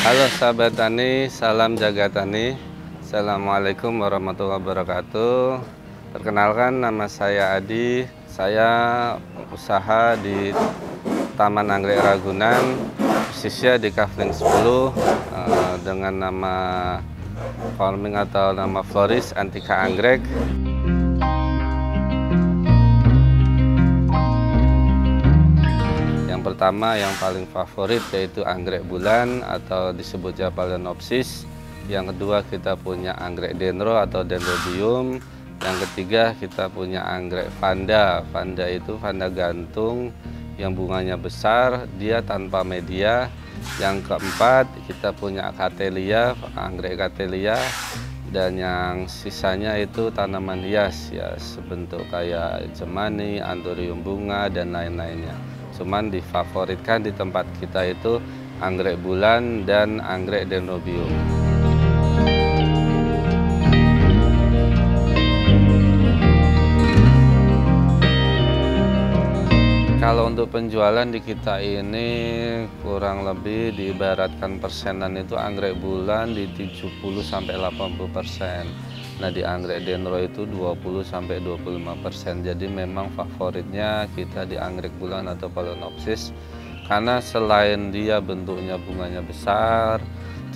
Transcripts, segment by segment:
Halo sahabat tani, salam jaga tani. Assalamualaikum warahmatullahi wabarakatuh. Perkenalkan, nama saya Adi. Saya usaha di Taman Anggrek Ragunan, persisnya di Kafling 10 dengan nama farming atau nama Floris Antika Anggrek. Yang pertama, yang paling favorit yaitu anggrek bulan atau disebutnya Phalaenopsis. Yang kedua, kita punya anggrek dendro atau dendrobium. Yang ketiga, kita punya anggrek vanda. Vanda itu vanda gantung yang bunganya besar, dia tanpa media. Yang keempat, kita punya Cattleya, anggrek Cattleya. Dan yang sisanya itu tanaman hias ya, sebentuk kayak cemani, anthurium bunga, dan lain-lainnya. Cuman difavoritkan di tempat kita itu anggrek bulan dan anggrek dendrobium. Kalau untuk penjualan di kita ini kurang lebih diibaratkan persenan itu anggrek bulan di 70–80%. Nah, di anggrek dendro itu 20–25%. Jadi memang favoritnya kita di anggrek bulan atau Phalaenopsis karena selain dia bentuknya bunganya besar,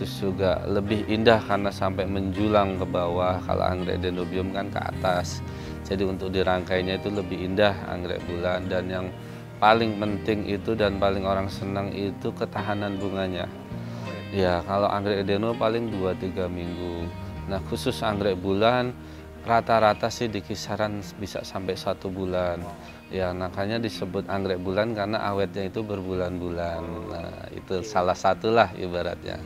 terus juga lebih indah karena sampai menjulang ke bawah. Kalau anggrek dendrobium kan ke atas. Jadi untuk dirangkainya itu lebih indah anggrek bulan, dan yang paling penting itu dan paling orang senang itu ketahanan bunganya. Ya, kalau anggrek dendro paling 2–3 minggu. Nah, khusus anggrek bulan rata-rata sih di kisaran bisa sampai 1 bulan. Ya, makanya disebut anggrek bulan karena awetnya itu berbulan-bulan. Nah, itu salah satulah ibaratnya.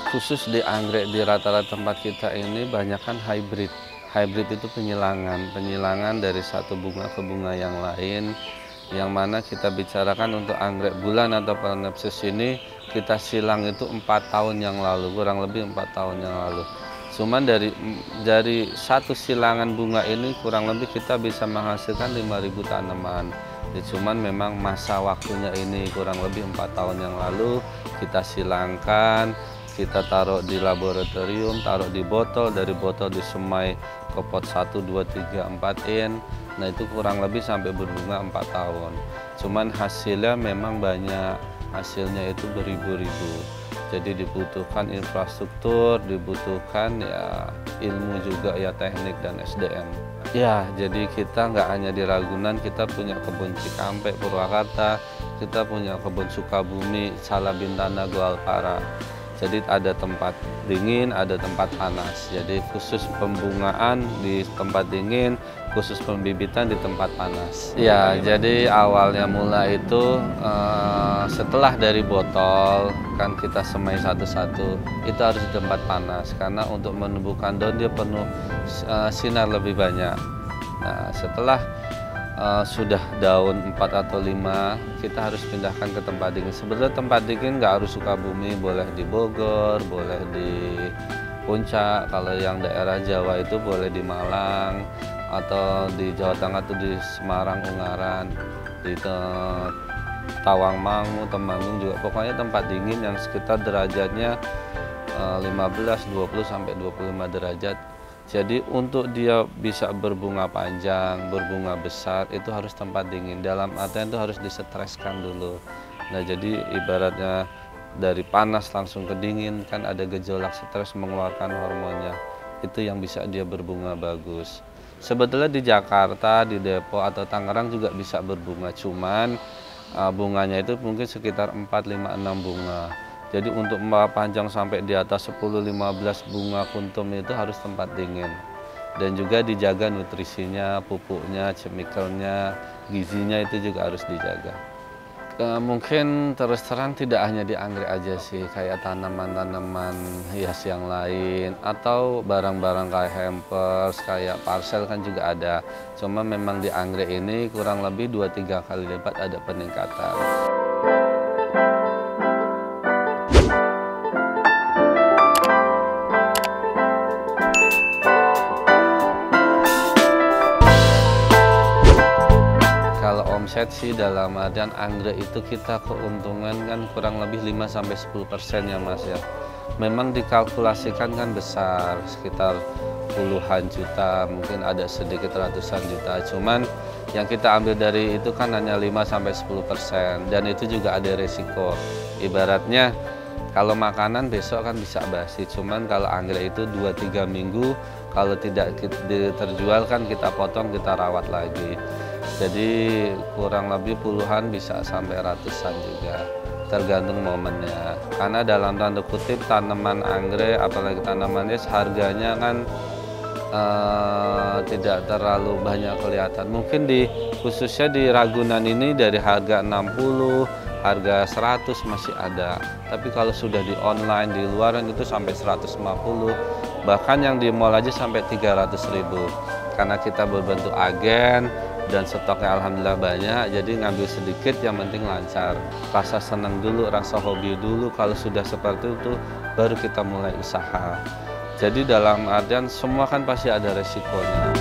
Khusus di anggrek di rata-rata tempat kita ini banyak kan hybrid. Hybrid itu penyilangan dari satu bunga ke bunga yang lain. Yang mana kita bicarakan untuk anggrek bulan atau Phalaenopsis ini kita silang itu 4 tahun yang lalu, kurang lebih 4 tahun yang lalu. Cuman dari satu silangan bunga ini kurang lebih kita bisa menghasilkan 5.000 tanaman. Ya, cuman memang masa waktunya ini kurang lebih 4 tahun yang lalu kita silangkan. Kita taruh di laboratorium, taruh di botol, dari botol disemai ke pot 1, 2, 3, 4 in. Nah, itu kurang lebih sampai berbunga 4 tahun. Cuman hasilnya memang banyak, hasilnya itu beribu-ribu. Jadi dibutuhkan infrastruktur, dibutuhkan ya ilmu juga ya, teknik dan SDM. Ya, jadi kita nggak hanya di Ragunan, kita punya kebun Cikampek, Purwakarta, kita punya kebun Sukabumi, Salabintana, Goalpara. Jadi ada tempat dingin, ada tempat panas. Jadi khusus pembungaan di tempat dingin, khusus pembibitan di tempat panas. Ya, jadi awalnya mula itu setelah dari botol kan kita semai satu-satu, itu harus di tempat panas karena untuk menumbuhkan daun dia penuh sinar lebih banyak. Nah, setelah sudah daun 4 atau 5, kita harus pindahkan ke tempat dingin. Sebenarnya tempat dingin nggak harus Sukabumi, boleh di Bogor, boleh di Puncak. Kalau yang daerah Jawa itu boleh di Malang, atau di Jawa Tengah itu di Semarang, Ungaran, di Tawangmangu, Temanggung juga. Pokoknya tempat dingin yang sekitar derajatnya 15, 20 sampai 25 derajat. Jadi untuk dia bisa berbunga panjang, berbunga besar, itu harus tempat dingin. Dalam artian itu harus disetreskan dulu. Nah, jadi ibaratnya dari panas langsung ke dingin, kan ada gejolak stres mengeluarkan hormonnya. Itu yang bisa dia berbunga bagus. Sebetulnya di Jakarta, di Depok atau Tangerang juga bisa berbunga, cuman bunganya itu mungkin sekitar 4, 5, 6 bunga. Jadi untuk panjang sampai di atas 10–15 bunga kuntum itu harus tempat dingin. Dan juga dijaga nutrisinya, pupuknya, chemicalnya, gizinya itu juga harus dijaga. Mungkin terus terang tidak hanya di anggrek aja sih, kayak tanaman-tanaman hias yang lain atau barang-barang kayak hampers, kayak parcel kan juga ada. Cuma memang di anggrek ini kurang lebih 2-3 kali lipat ada peningkatan. Kalau omset sih dalam artian anggrek itu kita keuntungan kan kurang lebih 5-10% ya Mas ya. Memang dikalkulasikan kan besar, sekitar puluhan juta, mungkin ada sedikit ratusan juta. Cuman yang kita ambil dari itu kan hanya 5-10% dan itu juga ada resiko. Ibaratnya kalau makanan besok kan bisa basi, cuman kalau anggrek itu 2-3 minggu, kalau tidak terjual kan kita potong, kita rawat lagi. Jadi kurang lebih puluhan bisa sampai ratusan juga, tergantung momennya. Karena dalam tanda kutip tanaman anggrek, apalagi tanaman hias, harganya kan tidak terlalu banyak kelihatan. Mungkin khususnya di Ragunan ini dari harga 60, harga 100 masih ada. Tapi kalau sudah di online, di luar itu sampai 150, bahkan yang di mall aja sampai 300.000. Karena kita berbentuk agen, dan stoknya alhamdulillah banyak, jadi ngambil sedikit yang penting lancar. Rasa senang dulu, rasa hobi dulu, kalau sudah seperti itu baru kita mulai usaha. Jadi dalam artian semua kan pasti ada resikonya.